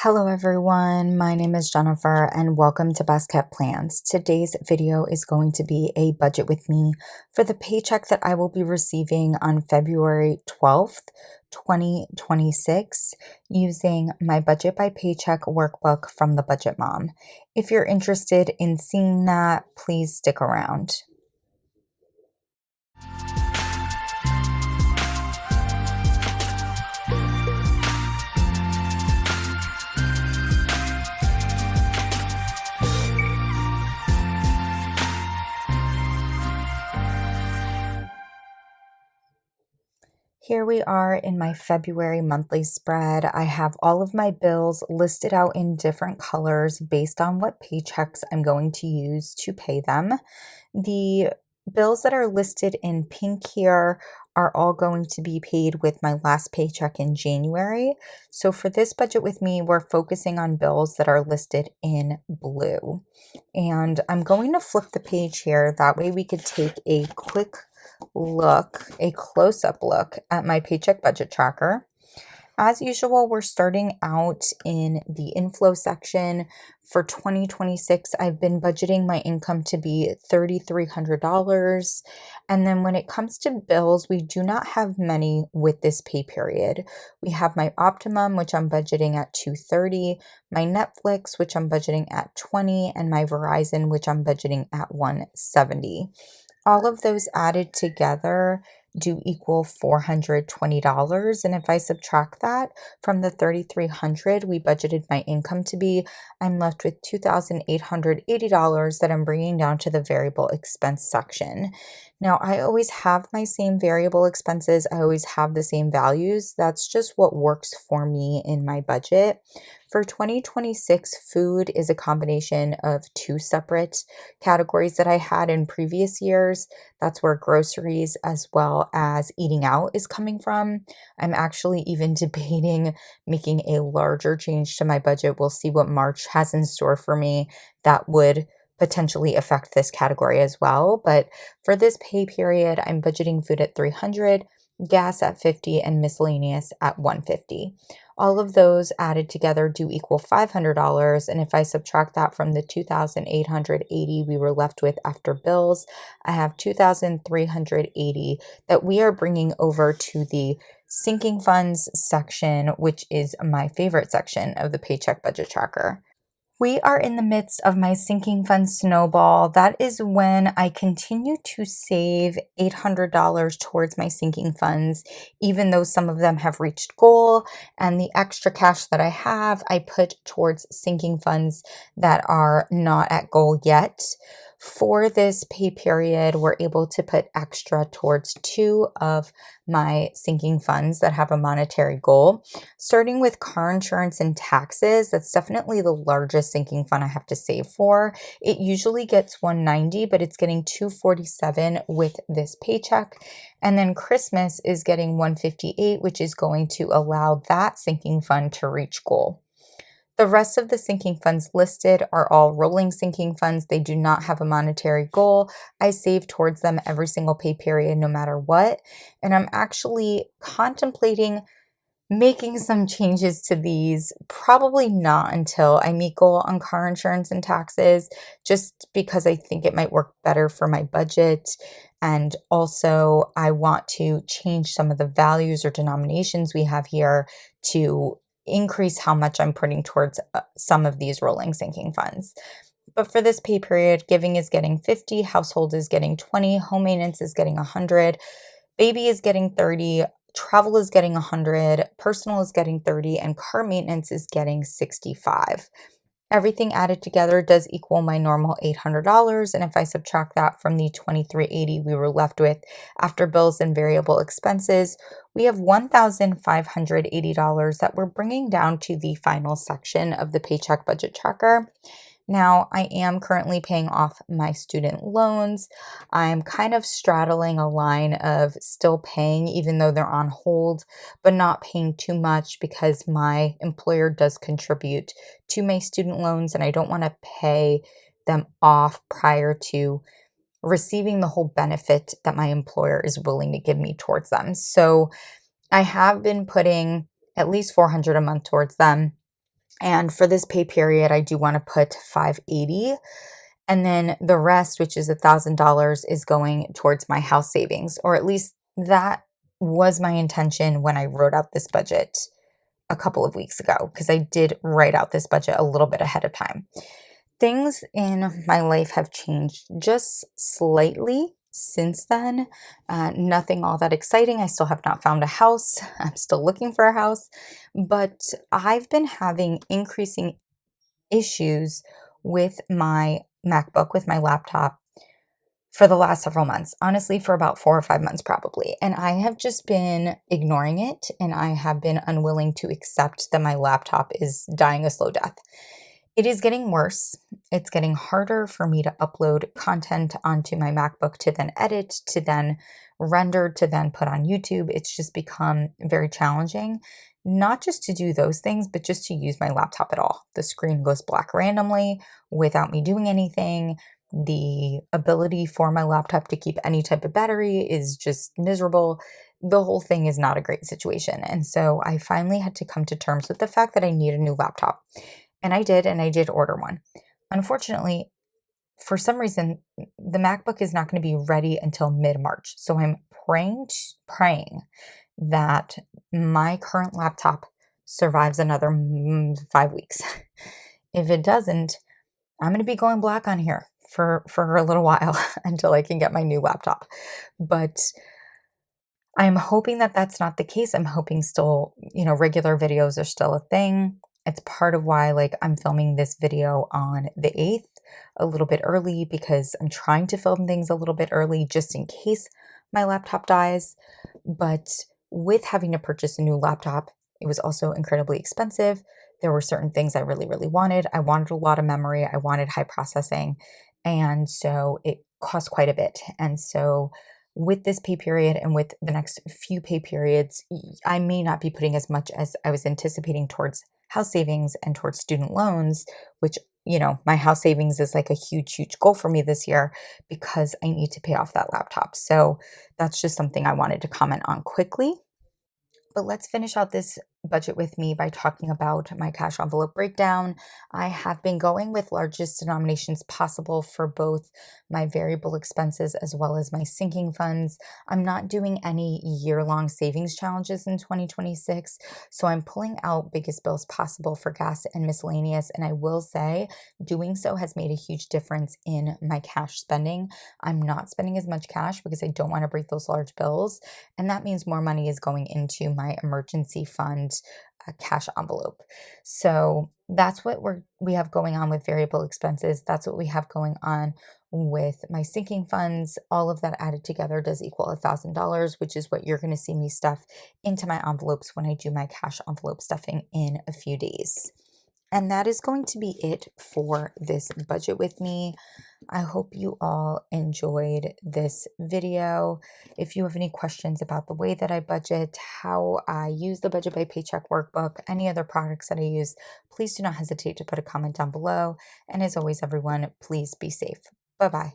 Hello everyone, my name is Jennifer and welcome to Best Kept Plans. Today's video is going to be a budget with me for the paycheck that I will be receiving on February 12th, 2026 using my Budget by Paycheck workbook from the Budget Mom. If you're interested in seeing that, please stick around. Here we are in my February monthly spread. I have all of my bills listed out in different colors based on what paychecks I'm going to use to pay them. The bills that are listed in pink here are all going to be paid with my last paycheck in January. So for this budget with me, we're focusing on bills that are listed in blue. And I'm going to flip the page here. That way we could take a quick look, a close-up look at my paycheck budget tracker. As usual, we're starting out in the inflow section. For 2026, I've been budgeting my income to be $3,300. And then when it comes to bills, we do not have many with this pay period. We have my Optimum, which I'm budgeting at $230, my Netflix, which I'm budgeting at $20, and my Verizon, which I'm budgeting at $170. All of those added together do equal $420. And if I subtract that from the $3,300 we budgeted my income to be, I'm left with $2,880 that I'm bringing down to the variable expense section. Now, I always have my same variable expenses. I always have the same values. That's just what works for me in my budget. For 2026, food is a combination of two separate categories that I had in previous years. That's where groceries as well as eating out is coming from. I'm actually even debating making a larger change to my budget. We'll see what March has in store for me that would potentially affect this category as well. But for this pay period, I'm budgeting food at $300, gas at $50, and miscellaneous at $150. All of those added together do equal $500. And if I subtract that from the $2,880 we were left with after bills, I have $2,380 that we are bringing over to the sinking funds section, which is my favorite section of the paycheck budget tracker. We are in the midst of my sinking fund snowball. That is when I continue to save $800 towards my sinking funds, even though some of them have reached goal. And the extra cash that I have, I put towards sinking funds that are not at goal yet. For this pay period, we're able to put extra towards two of my sinking funds that have a monetary goal. Starting with car insurance and taxes, that's definitely the largest sinking fund I have to save for. It usually gets $190, but it's getting $247 with this paycheck. And then Christmas is getting $158, which is going to allow that sinking fund to reach goal. The rest of the sinking funds listed are all rolling sinking funds. They do not have a monetary goal. I save towards them every single pay period, no matter what. And I'm actually contemplating making some changes to these, probably not until I meet goal on car insurance and taxes, just because I think it might work better for my budget. And also, I want to change some of the values or denominations we have here to increase how much I'm putting towards some of these rolling sinking funds. But for this pay period, giving is getting 50, household is getting 20, home maintenance is getting 100, baby is getting 30, travel is getting 100, personal is getting 30, and car maintenance is getting 65. Everything added together does equal my normal $800. And if I subtract that from the $2,380 we were left with after bills and variable expenses, we have $1,580 that we're bringing down to the final section of the paycheck budget tracker. Now, I am currently paying off my student loans. I'm kind of straddling a line of still paying, even though they're on hold, but not paying too much because my employer does contribute to my student loans, and I don't want to pay them off prior to receiving the whole benefit that my employer is willing to give me towards them. So I have been putting at least $400 a month towards them. And for this pay period, I do want to put 580. And then the rest, which is $1,000, is going towards my house savings, or at least that was my intention when I wrote out this budget a couple of weeks ago, because I did write out this budget a little bit ahead of time. Things in my life have changed just slightly since then. Nothing all that exciting. I still have not found a house. I'm still looking for a house, but I've been having increasing issues with my MacBook, with my laptop for the last several months, honestly, for about 4 or 5 months probably. And I have just been ignoring it, and I have been unwilling to accept that my laptop is dying a slow death. It is getting worse. It's getting harder for me to upload content onto my MacBook to then edit, to then render, to then put on YouTube. It's just become very challenging, not just to do those things, but just to use my laptop at all. The screen goes black randomly without me doing anything. The ability for my laptop to keep any type of battery is just miserable. The whole thing is not a great situation. And so I finally had to come to terms with the fact that I need a new laptop. And I did order one. Unfortunately, for some reason, the MacBook is not going to be ready until mid-March. So I'm praying that my current laptop survives another 5 weeks. If it doesn't, I'm going to be going black on here for a little while until I can get my new laptop. But I'm hoping that that's not the case. I'm hoping still, regular videos are still a thing. It's part of why, like, I'm filming this video on the 8th a little bit early, because I'm trying to film things a little bit early just in case my laptop dies. But with having to purchase a new laptop, it was also incredibly expensive. There were certain things I really, really wanted. I wanted a lot of memory. I wanted high processing. And so it cost quite a bit. And so with this pay period and with the next few pay periods, I may not be putting as much as I was anticipating towards house savings and towards student loans, which, my house savings is like a huge, huge goal for me this year, because I need to pay off that laptop. So that's just something I wanted to comment on quickly. But let's finish out this budget with me by talking about my cash envelope breakdown. I have been going with largest denominations possible for both my variable expenses as well as my sinking funds. I'm not doing any year-long savings challenges in 2026, so I'm pulling out biggest bills possible for gas and miscellaneous. And I will say, doing so has made a huge difference in my cash spending. I'm not spending as much cash because I don't want to break those large bills. And that means more money is going into my emergency fund cash envelope. So that's what we have going on with variable expenses. That's what we have going on with my sinking funds. All of that added together does equal $1,000, which is what you're going to see me stuff into my envelopes when I do my cash envelope stuffing in a few days. And that is going to be it for this budget with me. I hope you all enjoyed this video. If you have any questions about the way that I budget, how I use the Budget by Paycheck Workbook, any other products that I use, please do not hesitate to put a comment down below. And as always, everyone, please be safe. Bye-bye.